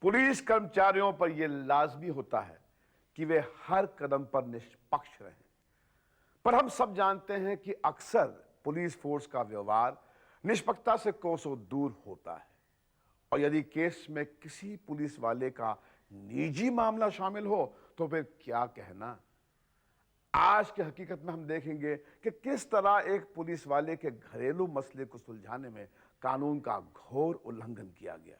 Police कर्मचारियों पर यह लाजमी होता है कि वे हर कदम पर निष्पक्ष रहें। पर हम सब जानते हैं कि अक्सर पुलिस फोर्स का व्यवहार निष्पक्षता से कोसों दूर होता है, और यदि केस में किसी पुलिस वाले का निजी मामला शामिल हो तो फिर क्या कहना। आज की हकीकत में हम देखेंगे कि किस तरह एक पुलिस वाले के घरेलू मसले को सुलझाने में कानून का घोर उल्लंघन किया गया।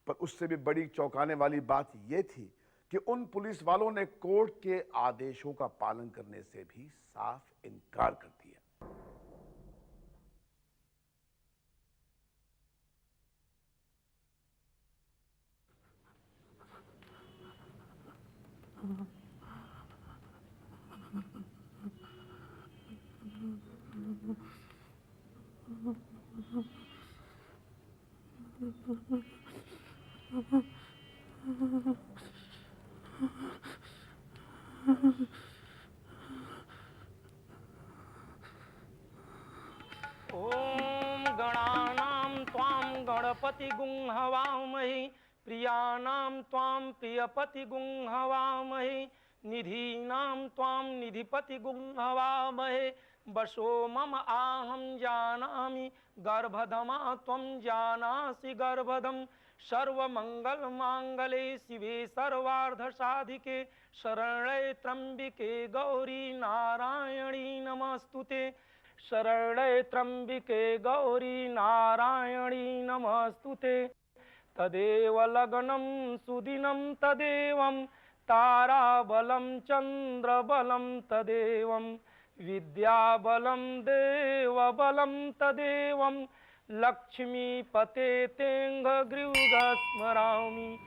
पर उससे भी बड़ी चौंकाने वाली बात यह थी कि उन पुलिस वालों ने कोर्ट के आदेशों का पालन करने से भी साफ इनकार कर दिया। ओम गणानां त्वां गणपति गुं हवामहे प्रियाणां त्वां प्रियपति गुं हवामहे निधीनां त्वां निधिपति गुं हवामहे वशो मम आहं जानामि गर्भधमा त्वं जानासि गर्भधम् सर्वमंगल मांगले शिवे सर्वार्धसाधिके शरण्ये त्र्यंबिके गौरी नारायणी नमस्तुते शरण्ये त्र्यंबिके गौरी नारायणी नमस्तुते। तदेव लग्नं सुदिनं तदेवं ताराबलं चंद्रबलं तदेवं विद्याबलं देवबलं तदेवं लक्ष्मीपते तेंगग्रीव स्मरामि।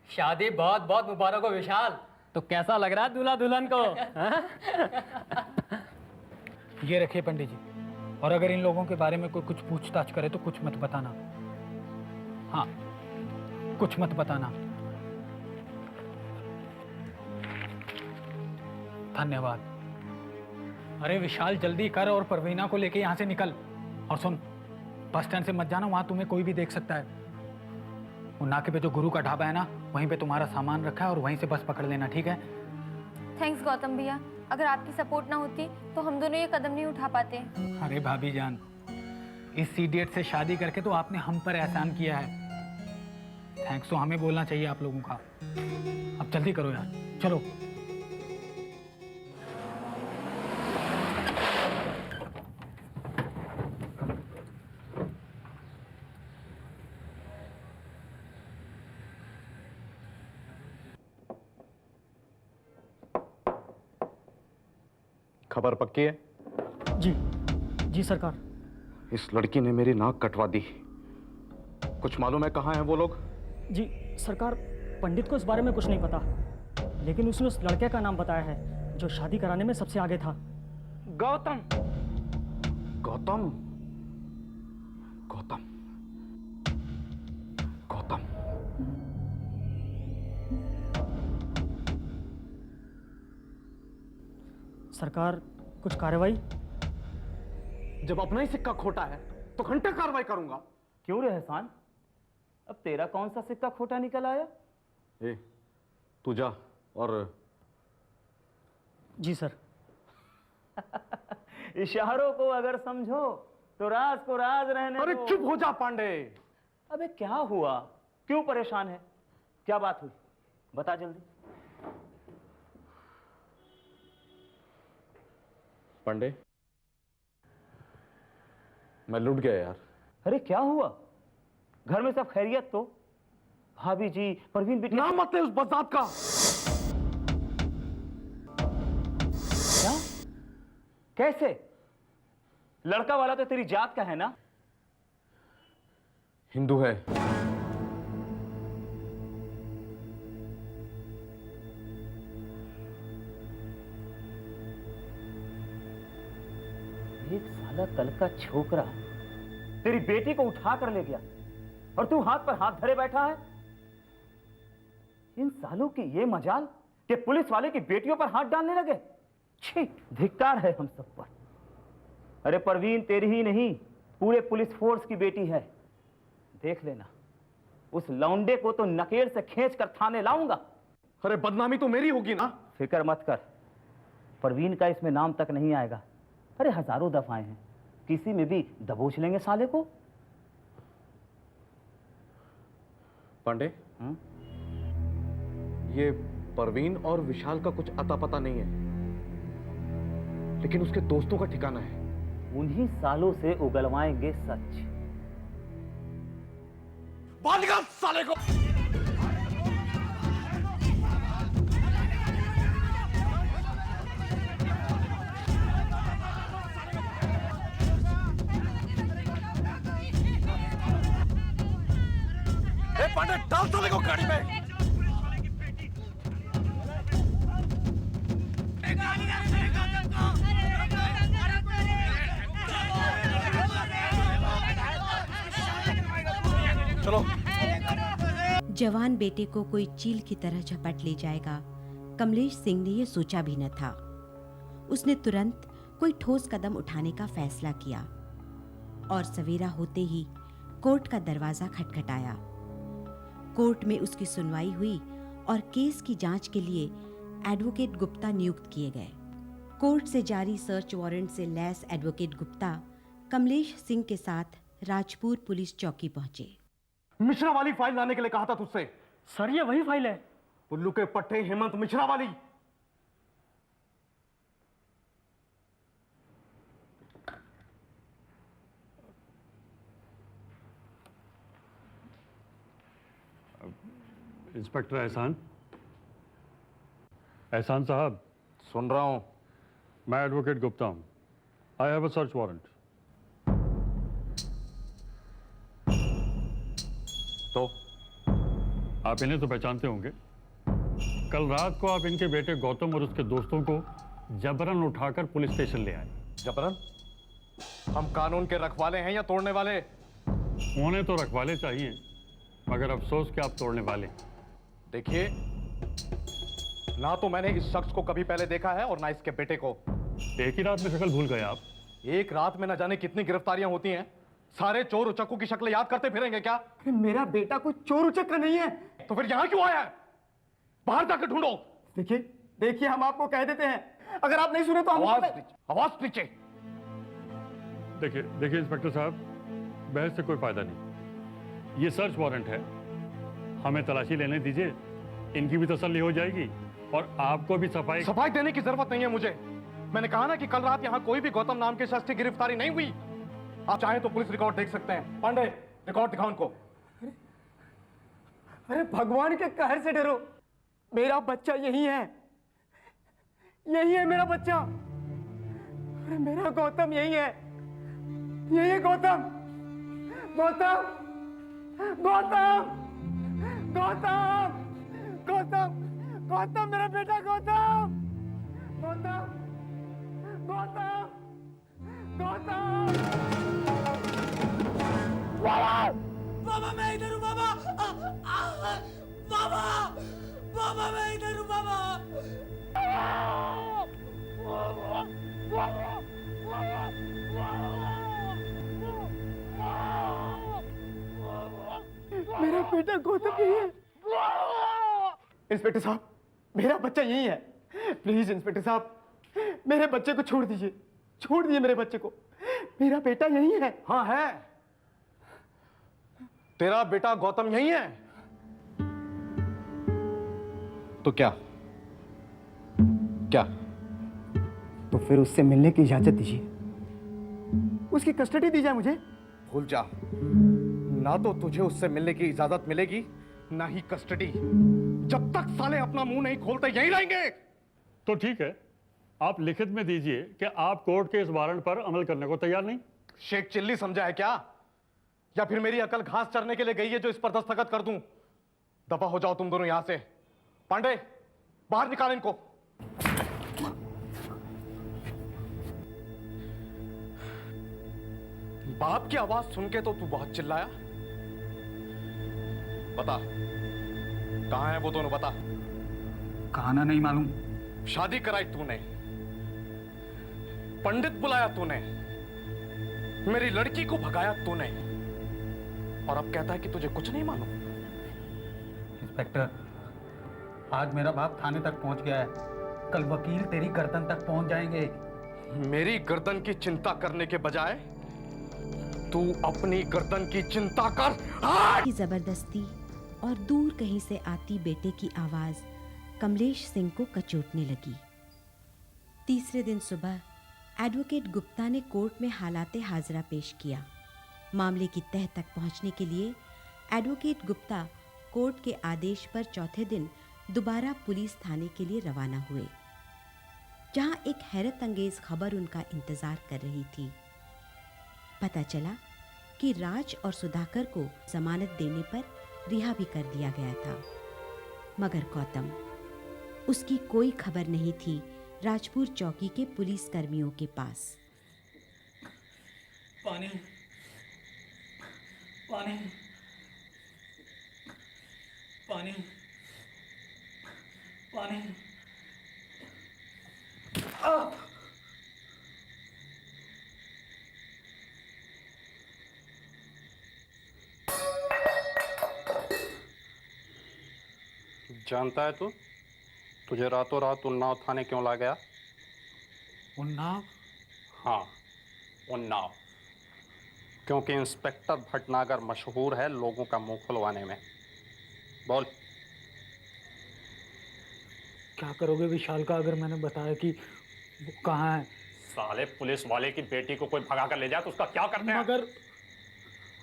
शादी बहुत बहुत मुबारक हो विशाल। तो कैसा लग रहा है दूल्हा दुल्हन को? ये रखिए पंडित जी, और अगर इन लोगों के बारे में कोई कुछ पूछताछ करे तो कुछ मत बताना। हाँ, कुछ मत बताना। धन्यवाद। अरे विशाल, जल्दी कर और परवीना को लेके यहाँ से निकल। और सुन, बस स्टैंड से मत जाना, वहां तुम्हें कोई भी देख सकता है। वो नाके पे जो गुरु का ढाबा है ना, वहीं पे तुम्हारा सामान रखा है और वहीं से बस पकड़ लेना, ठीक है? थैंक्स गौतम भैया, अगर आपकी सपोर्ट ना होती तो हम दोनों ये कदम नहीं उठा पाते। अरे भाभी जान, इस इडियट से शादी करके तो आपने हम पर एहसान किया है। थैंक्स तो हमें बोलना चाहिए आप लोगों का। अब जल्दी करो यार, चलो। खबर पक्की है? जी जी सरकार। इस लड़की ने मेरी नाक कटवा दी। कुछ मालूम है कहाँ हैं वो लोग? जी सरकार, पंडित को इस बारे में कुछ नहीं पता, लेकिन उसने उस लड़के का नाम बताया है जो शादी कराने में सबसे आगे था। गौतम। गौतम? गौतम? गौतम? सरकार, कुछ कार्रवाई? जब अपना ही सिक्का खोटा है तो घंटे कार्रवाई करूंगा। क्यों रे एहसान, अब तेरा कौन सा सिक्का खोटा निकल आया? ए, तू जा और। जी सर। इशारों को अगर समझो तो राज को राज रहने अरे दो। चुप हो जा पांडे। अबे क्या हुआ, क्यों परेशान है, क्या बात हुई, बता जल्दी। पांडे, मैं लुट गया यार। अरे क्या हुआ, घर में सब खैरियत तो? भाभी जी, परवीन बेटी। नाम मत ले उस बजात का। क्या? कैसे? लड़का वाला तो तेरी जात का है ना? हिंदू है। एक साला कल का छोकरा तेरी बेटी को उठा कर ले गया और तू हाथ पर हाथ धरे बैठा है। इन सालों की ये मजाल कि पुलिस वाले की बेटियों पर हाथ डालने लगे। छी, धिक्कार है हम सब पर। अरे परवीन तेरी ही नहीं, पूरे पुलिस फोर्स की बेटी है। देख लेना, उस लौंडे को तो नकेल से खींच कर थाने लाऊंगा। अरे बदनामी तो मेरी होगी ना। फिक्र मत कर, परवीन का इसमें नाम तक नहीं आएगा। अरे हजारों दफाएं हैं, किसी में भी दबोच लेंगे साले को। पांडे, ये परवीन और विशाल का कुछ अता पता नहीं है, लेकिन उसके दोस्तों का ठिकाना है। उन्हीं सालों से उगलवाएंगे सच। बांध कर साले को। पांडे डाल साले को गाड़ी में। चलो। जवान बेटे को कोई चील की तरह झपट ले जाएगा, कमलेश सिंह ने यह सोचा भी न था। उसने तुरंत कोई ठोस कदम उठाने का फैसला किया और सवेरा होते ही कोर्ट का दरवाजा खटखटाया। कोर्ट में उसकी सुनवाई हुई और केस की जांच के लिए एडवोकेट गुप्ता नियुक्त किए गए। कोर्ट से जारी सर्च वारंट से लैस एडवोकेट गुप्ता कमलेश सिंह के साथ राजपुर पुलिस चौकी पहुंचे। मिश्रा वाली फाइल लाने के लिए कहा था तुझसे। सर ये वही फाइल है। उल्लू के पट्टे हेमंत मिश्रा वाली। इंस्पेक्टर एहसान। एहसान साहब। सुन रहा हूं। मैं एडवोकेट गुप्ता हूं। I have a search warrant. तो आप इन्हें तो पहचानते होंगे। कल रात को आप इनके बेटे गौतम और उसके दोस्तों को जबरन उठाकर पुलिस स्टेशन ले आए। जबरन? हम कानून के रखवाले हैं या तोड़ने वाले? उन्हें तो रखवाले चाहिए, मगर अफसोस कि आप तोड़ने वाले। देखिए, ना तो मैंने इस शख्स को कभी पहले देखा है और ना इसके बेटे को। एक ही रात में शक्ल भूल गए आप। एक रात में न जाने कितनी गिरफ्तारियां होती हैं। सारे चोर उचक्कों की शक्ल याद करते फिरेंगे क्या? मेरा बेटा कोई चोर उचक्का नहीं है। तो फिर यहां क्यों आया है? बाहर जाकर ढूंढो। देखिए हम आपको कह देते हैं, अगर आप नहीं सुने तो हम आवाज नीचे। देखिए इंस्पेक्टर साहब, बहस से कोई फायदा नहीं। ये सर्च वारंट है, हमें तलाशी लेने दीजिए, इनकी भी तसल्ली हो जाएगी और आपको भी सफाई देने की जरूरत नहीं है मुझे। मैंने कहा ना कि कल रात यहाँ कोई भी गौतम नाम के शख्स की गिरफ्तारी नहीं हुई। आप चाहें तो पुलिस रिकॉर्ड देख सकते हैं। पांडे, रिकॉर्ड दिखाओ उनको। अरे भगवान के कहर से डरो, मेरा बच्चा यही है मेरा बच्चा। अरे मेरा गौतम यही है गौतम। गौतम गौतम गौतम गौतम गौतम मेरा बेटा गौतम। गौतम गौतम गौतम। बाबा मैं इधर हूँ बाबा। बाबा बाबा मैं इधर हूँ बाबा। मेरा बेटा गौतम यही है। इंस्पेक्टर साहब, मेरा बच्चा यही है। प्लीज इंस्पेक्टर साहब, मेरे बच्चे को छोड़ दीजिए मेरे बच्चे को। मेरा बेटा यही है। हाँ है, तेरा बेटा गौतम यही है। तो क्या तो फिर उससे मिलने की इजाजत दीजिए, उसकी कस्टडी दी जाए मुझे। भूल जा, ना तो तुझे उससे मिलने की इजाजत मिलेगी ना ही कस्टडी। जब तक साले अपना मुंह नहीं खोलते यहीं रहेंगे। तो ठीक है, आप लिखित में दीजिए कि आप कोर्ट के इस वारंट पर अमल करने को तैयार नहीं। शेख चिल्ली समझा है क्या? या फिर मेरी अकल घास चरने के लिए गई है जो इस पर दस्तखत कर दूं? दफा हो जाओ तुम दोनों यहां से। पांडे, बाहर निकाल इनको। बाप की आवाज सुन के तो तू बहुत चिल्लाया। बता, कहां है वो दोनों? बता। कहाना नहीं मालूम। शादी कराई तूने, पंडित बुलाया तूने, मेरी लड़की को भगाया तूने, और अब कहता है कि तुझे कुछ नहीं मालूम। इंस्पेक्टर, आज मेरा बाप थाने तक पहुंच गया है, कल वकील तेरी गर्दन तक पहुंच जाएंगे। मेरी गर्दन की चिंता करने के बजाय तू अपनी गर्दन की चिंता कर। की जबरदस्ती और दूर कहीं से आती बेटे की आवाज कमलेश सिंह को कचोटने लगी। तीसरे दिन सुबह एडवोकेट गुप्ता ने कोर्ट में हालाते हाजरा पेश किया। मामले की तह तक पहुंचने के लिए एडवोकेट गुप्ता कोर्ट के आदेश पर चौथे दिन दोबारा पुलिस थाने के लिए रवाना हुए, जहां एक हैरत अंगेज खबर उनका इंतजार कर रही थी। पता चला कि राज और सुधाकर को जमानत देने पर रिहा भी कर दिया गया था, मगर गौतम, उसकी कोई खबर नहीं थी राजपुर चौकी के पुलिस कर्मियों के पास। पानी, पानी, पानी, पानी। जानता है तू, तुझे रातों रात उन्नाव थाने क्यों ला गया? उन्नाव? हाँ, उन्नाव। क्योंकि इंस्पेक्टर भटनागर मशहूर है लोगों का मुंह खुलवाने में। बोल। क्या करोगे विशाल का अगर मैंने बताया कि वो कहाँ है? साले पुलिस वाले की बेटी को कोई भगा कर ले जाए तो उसका क्या करते हैं? मगर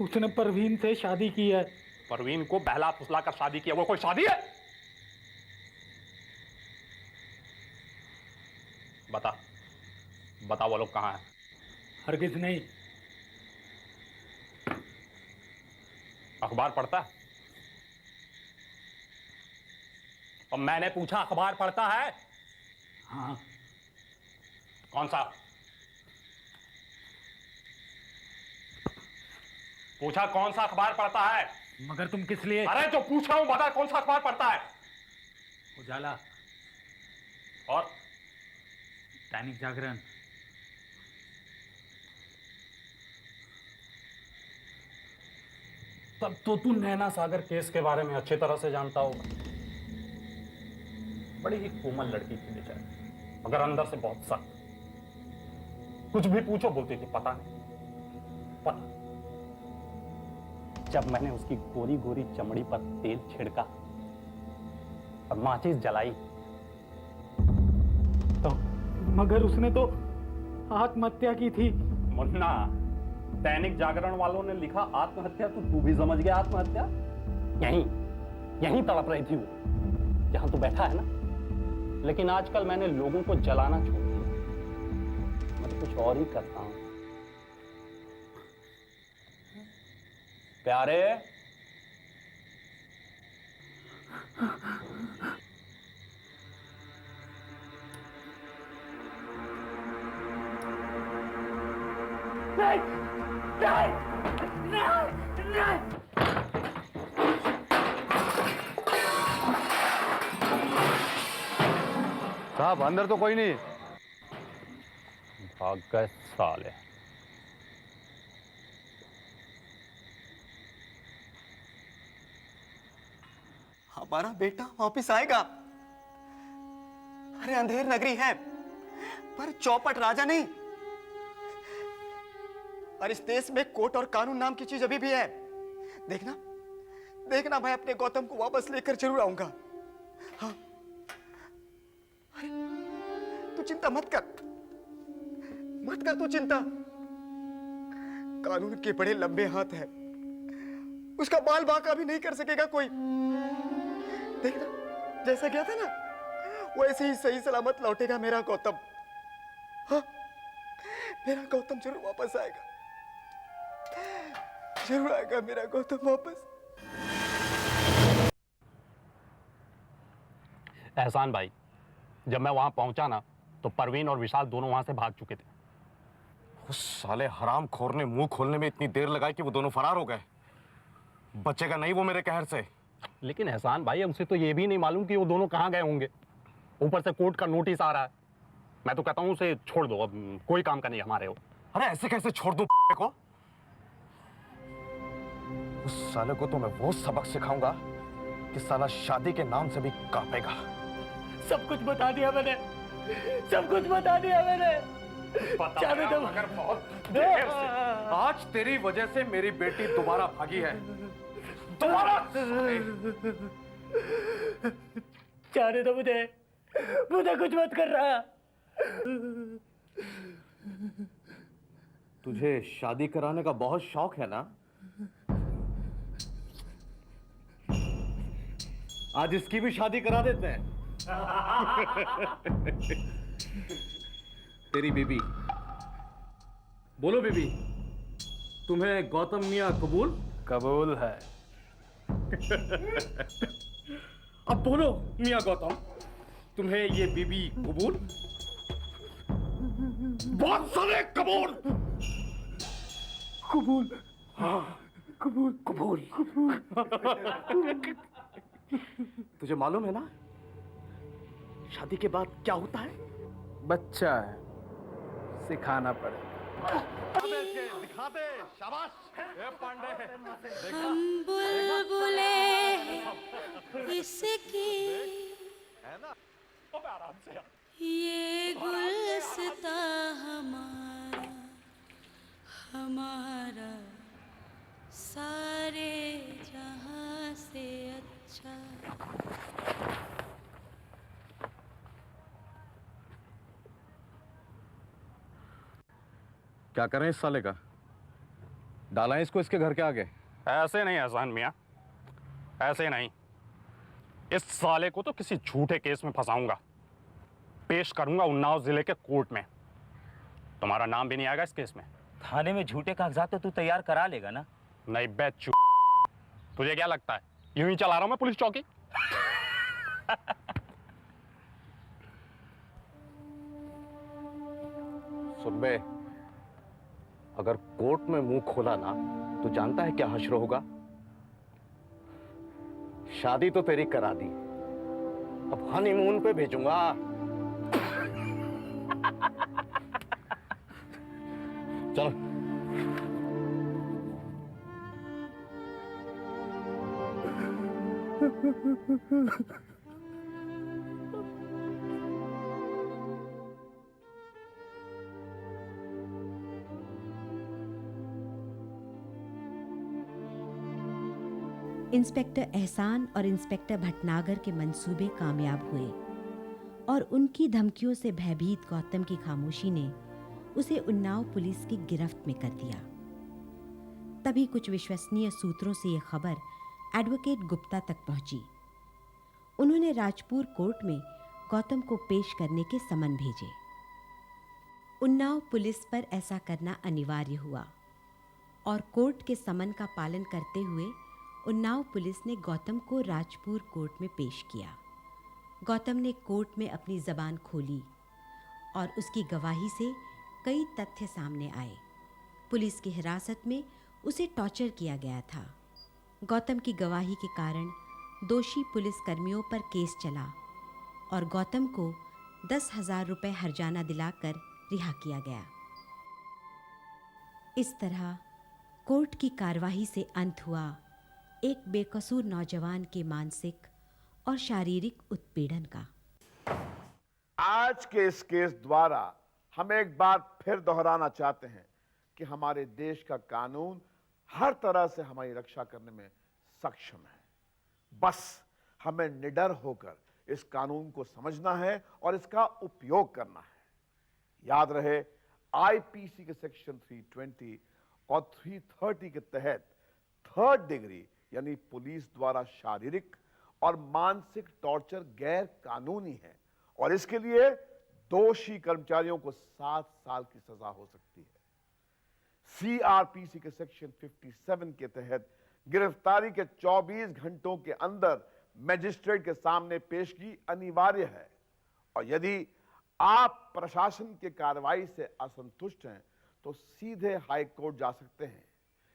उसने परवीन से शादी की है। परवीन को बहला फुसला कर शादी किया, वो कोई शादी है? बता, बता वो लोग कहाँ हैं? हरगिज नहीं। अखबार पढ़ता है? और मैंने पूछा अखबार पढ़ता है? हाँ। कौन सा? पूछा कौन सा अखबार पढ़ता है? मगर तुम किस लिए? अरे जो पूछ रहा हूं बता, कौन सा अखबार पढ़ता है? उजाला और दैनिक जागरण। तब तो तू नैना सागर केस के बारे में अच्छी तरह से जानता होगा। बड़ी ही कोमल लड़की थी बेचारी, मगर अंदर से बहुत सख्त। कुछ भी पूछो बोलती थी पता नहीं, पता। जब मैंने उसकी गोरी गोरी चमड़ी पर तेल छिड़का और माचिस जलाई तो मगर उसने तो आत्महत्या की थी। मुन्ना, दैनिक जागरण वालों ने लिखा आत्महत्या तो तू भी समझ गया आत्महत्या? यहीं तड़प रही थी वो, जहां तू बैठा है ना। लेकिन आजकल मैंने लोगों को जलाना छोड़ दिया, मैं तो कुछ और ही करता हूं। प्यारे, नहीं, नहीं, नहीं, नहीं। साहब अंदर तो कोई नहीं। भाग गए साले। हमारा बेटा वापिस आएगा। अरे अंधेर नगरी है पर चौपट राजा नहीं। और इस देश में कोर्ट और कानून नाम की चीज अभी भी है। देखना, देखना मैं अपने गौतम को वापस लेकर जरूर आऊंगा। हाँ, अरे तू चिंता मत कर, मत कर तू चिंता। कानून के बड़े लंबे हाथ हैं, उसका बाल बांका भी नहीं कर सकेगा कोई। देखना, जैसा गया था ना वैसे ही सही सलामत लौटेगा मेरा गौतम। हाँ, मेरा गौतम जरूर वापस आएगा, जरूर आएगा मेरा गौतम वापस। एहसान भाई, जब मैं वहां पहुंचा ना तो परवीन और विशाल दोनों वहां से भाग चुके थे। उस साले हराम खोर ने मुंह खोलने में इतनी देर लगाई कि वो दोनों फरार हो गए। बचेगा नहीं वो मेरे कहर से। लेकिन एहसान भाई, उसे तो ये भी नहीं मालूम कि वो दोनों कहां गए होंगे। ऊपर से कोर्ट का नोटिस आ रहा है। मैं तो कहता हूं उसे छोड़ दो, अब कोई काम का नहीं हमारे हो। अरे ऐसे कैसे छोड़ दूं को? उस साले को तो मैं वो सबक सिखाऊंगा कि साला शादी के नाम से भी कांपेगा। सब कुछ बता दिया मैंने, सब कुछ बता दिया मैंने। जाने दो। मगर बहुत देर से। आज तेरी वजह से मेरी बेटी दोबारा भागी है, दोबारा। जाने दो मुझे, मुझे कुछ मत कर रहा। तुझे शादी कराने का बहुत शौक है ना? आज इसकी भी शादी करा देते हैं। तेरी बीबी, बोलो बीबी, तुम्हें गौतम मियां कबूल? कबूल है। अब बोलो मियां गौतम, तुम्हें ये बीबी कबूल? बहुत सारे कबूल। कबूल। हाँ, कबूल। कबूल। तुझे मालूम है ना शादी के बाद क्या होता है? बच्चा है, सिखाना पड़ेगा। दिखा दे, शाबाश। ए पांडे, हम बुलबुले इसकी ये गुलस्ता हमारा, हमारा सारे जहां से अच्छा। क्या करें इस साले का? डाला है इसको इसके घर के आगे? ऐसे नहीं एहसान मियां, ऐसे नहीं। इस साले को तो किसी झूठे केस में फंसाऊंगा, पेश करूंगा उन्नाव जिले के कोर्ट में। तुम्हारा नाम भी नहीं आएगा इस केस में। थाने में झूठे कागजात तो तू तैयार करा लेगा ना? नहीं बेचू, तुझे क्या लगता है यूं ही चला रहा हूं मैं पुलिस चौकी? सुन बे, अगर कोर्ट में मुंह खोला ना तो जानता है क्या हश्र होगा? शादी तो तेरी करा दी, अब हनीमून पे भेजूंगा। चलो। इंस्पेक्टर एहसान और इंस्पेक्टर भटनागर के मंसूबे कामयाब हुए और उनकी धमकियों से भयभीत गौतम की खामोशी ने उसे उन्नाव पुलिस की गिरफ्त में कर दिया। तभी कुछ विश्वसनीय सूत्रों से यह खबर एडवोकेट गुप्ता तक पहुंची। उन्होंने राजपुर कोर्ट में गौतम को पेश करने के समन भेजे। उन्नाव पुलिस पर ऐसा करना अनिवार्य हुआ और कोर्ट के समन का पालन करते हुए उन्नाव पुलिस ने गौतम को राजपुर कोर्ट में पेश किया। गौतम ने कोर्ट में अपनी जबान खोली और उसकी गवाही से कई तथ्य सामने आए। पुलिस की हिरासत में उसे टॉर्चर किया गया था। गौतम की गवाही के कारण दोषी पुलिस कर्मियों पर केस चला और गौतम को 10,000 रुपये हर्जाना दिलाकर रिहा किया गया। इस तरह कोर्ट की कार्यवाही से अंत हुआ एक बेकसूर नौजवान के मानसिक और शारीरिक उत्पीड़न का। आज के इस केस द्वारा हम एक बार फिर दोहराना चाहते हैं कि हमारे देश का कानून हर तरह से हमारी रक्षा करने में सक्षम है। बस हमें निडर होकर इस कानून को समझना है और इसका उपयोग करना है। याद रहे, आईपीसी के सेक्शन 320 और 330 के तहत 3rd डिग्री यानी पुलिस द्वारा शारीरिक और मानसिक टॉर्चर गैर कानूनी है और इसके लिए दोषी कर्मचारियों को 7 साल की सजा हो सकती है। सीआरपीसी के सेक्शन 57 के तहत गिरफ्तारी के 24 घंटों के अंदर मजिस्ट्रेट के सामने पेशगी अनिवार्य है और यदि आप प्रशासन की कार्रवाई से असंतुष्ट हैं तो सीधे हाई कोर्ट जा सकते हैं।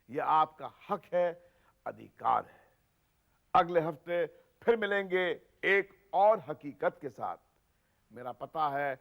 यह आपका हक है, अधिकार है। अगले हफ्ते फिर मिलेंगे एक और हकीकत के साथ। मेरा पता है